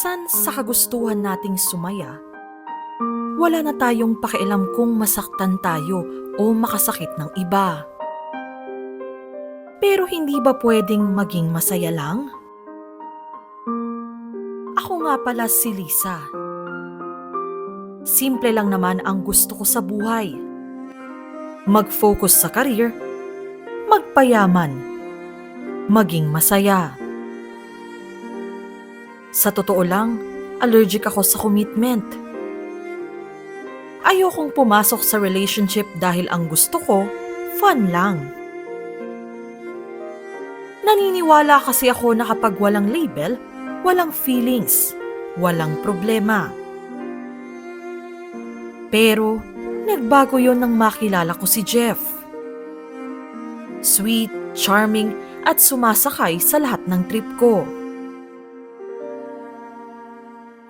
Minsan sa kagustuhan nating sumaya, wala na tayong pakialam kung masaktan tayo o makasakit ng iba. Pero hindi ba pwedeng maging masaya lang? Ako nga pala si Lisa. Simple lang naman ang gusto ko sa buhay. Mag-focus sa career, magpayaman, maging masaya. Sa totoo lang, allergic ako sa commitment. Ayokong pumasok sa relationship dahil ang gusto ko, fun lang. Naniniwala kasi ako na kapag walang label, walang feelings, walang problema. Pero, nagbago yon nang makilala ko si Jeff. Sweet, charming, at sumasakay sa lahat ng trip ko.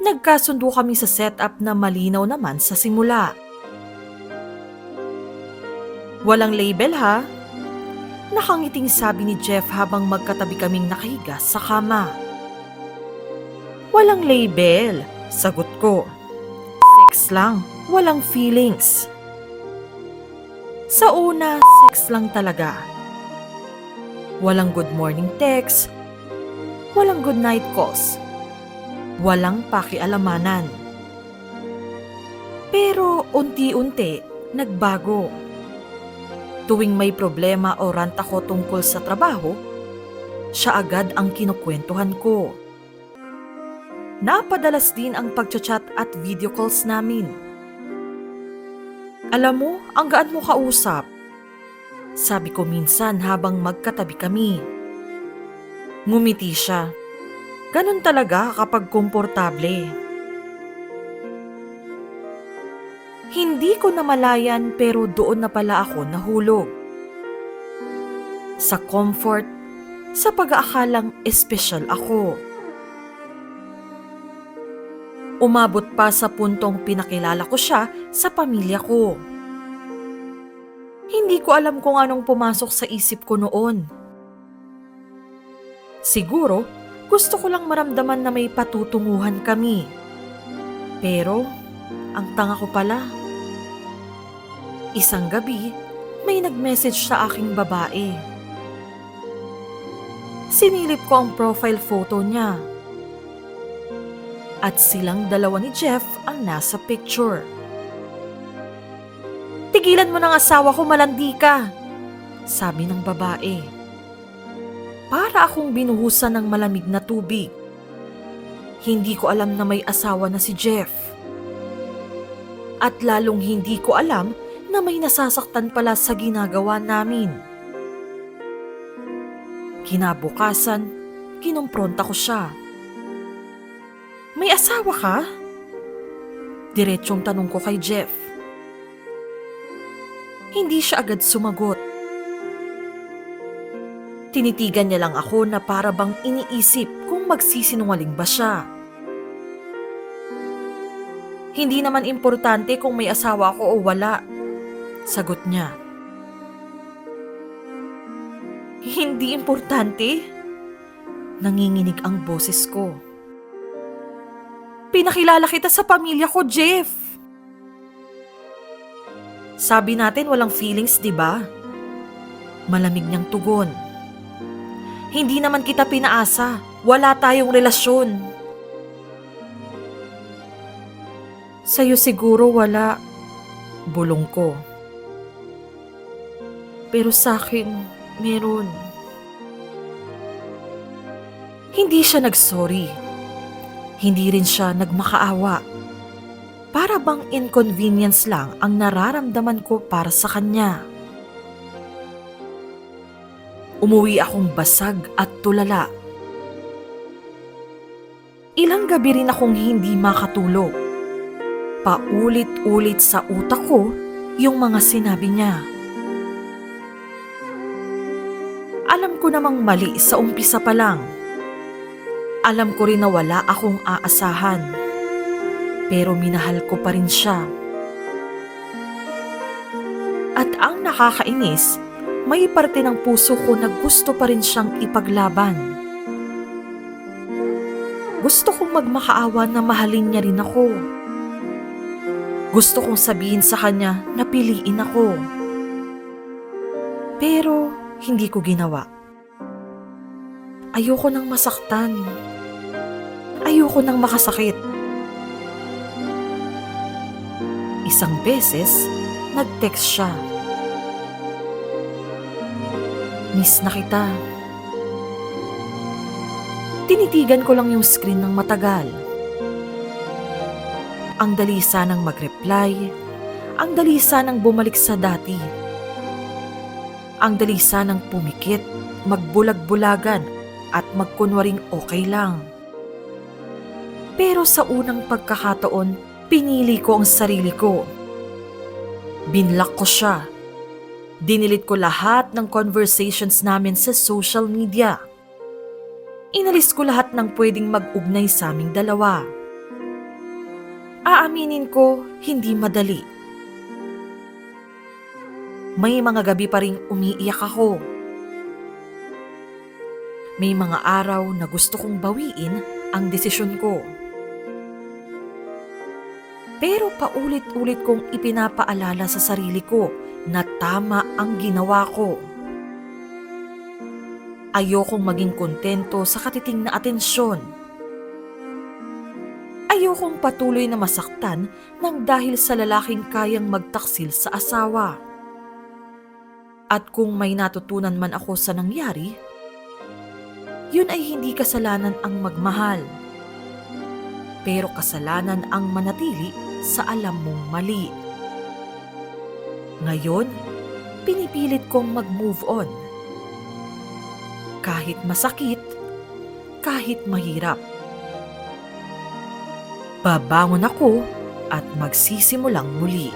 Nagkasundo kami sa setup na malinaw naman sa simula. Walang label ha? Nakangiting sabi ni Jeff habang magkatabi kaming nakahiga sa kama. Walang label, sagot ko. Sex lang, walang feelings. Sa una, sex lang talaga. Walang good morning text, walang good night calls. Walang pakialamanan. Pero unti-unti, nagbago. Tuwing may problema o rant ako tungkol sa trabaho, siya agad ang kinukwentuhan ko. Napadalas din ang pagchat-chat at video calls namin. Alam mo, ang gaan mo kausap. Sabi ko minsan habang magkatabi kami. Ngumiti siya. Ganon talaga kapag komportable. Hindi ko namalayan pero doon na pala ako nahulog. Sa comfort, sa pag-aakalang espesyal ako. Umabot pa sa puntong pinakilala ko siya sa pamilya ko. Hindi ko alam kung anong pumasok sa isip ko noon. Siguro, gusto ko lang maramdaman na may patutunguhan kami. Pero, ang tanga ko pala. Isang gabi, may nag-message sa aking babae. Sinilip ko ang profile photo niya. At silang dalawa ni Jeff ang nasa picture. Tigilan mo ng asawa ko, malandi ka, sabi ng babae. Para akong binuhusan ng malamig na tubig. Hindi ko alam na may asawa na si Jeff. At lalong hindi ko alam na may nasasaktan pala sa ginagawa namin. Kinabukasan, kinumpronta ko siya. May asawa ka? Diretsyong tanong ko kay Jeff. Hindi siya agad sumagot. Tinitigan niya lang ako na para bang iniisip kung magsisinungaling ba siya. Hindi naman importante kung may asawa ako o wala, sagot niya. Hindi importante? Nanginginig ang boses ko. Pinakilala kita sa pamilya ko, Jeff. Sabi natin walang feelings, di ba? Malamig niyang tugon. Hindi naman kita pinaasa. Wala tayong relasyon. Sa'yo siguro wala. Bulong ko. Pero sa'kin, meron. Hindi siya nagsorry. Hindi rin siya nagmakaawa. Para bang inconvenience lang ang nararamdaman ko para sa kanya. Umuwi akong basag at tulala. Ilang gabi rin akong hindi makatulog. Paulit-ulit sa utak ko yung mga sinabi niya. Alam ko namang mali sa umpisa pa lang. Alam ko rin na wala akong aasahan. Pero minahal ko pa rin siya. At ang nakakainis, may parte ng puso ko na gusto pa rin siyang ipaglaban. Gusto kong magmakaawa na mahalin niya rin ako. Gusto kong sabihin sa kanya na piliin ako. Pero hindi ko ginawa. Ayoko nang masaktan. Ayoko nang makasakit. Isang beses, nag-text siya. Miss na kita. Tinitigan ko lang yung screen ng matagal. Ang dali sanang mag-reply. Ang dali sanang bumalik sa dati. Ang dali sanang pumikit, magbulag-bulagan at magkunwaring okay lang. Pero sa unang pagkakataon, pinili ko ang sarili ko. Binlock ko siya. Dinilit ko lahat ng conversations namin sa social media. Inalis ko lahat ng pwedeng mag-ugnay sa aming dalawa. Aaminin ko, hindi madali. May mga gabi pa ring umiiyak ako. May mga araw na gusto kong bawiin ang desisyon ko. Pero paulit-ulit kong ipinapaalala sa sarili ko na tama ang ginawa ko. Ayokong maging kontento sa katiting na atensyon. Ayokong patuloy na masaktan nang dahil sa lalaking kayang magtaksil sa asawa. At kung may natutunan man ako sa nangyari, yun ay hindi kasalanan ang magmahal. Pero kasalanan ang manatili sa alam mong mali. Ngayon, pinipilit kong mag-move on. Kahit masakit, kahit mahirap. Babangon ako at magsisimulang muli.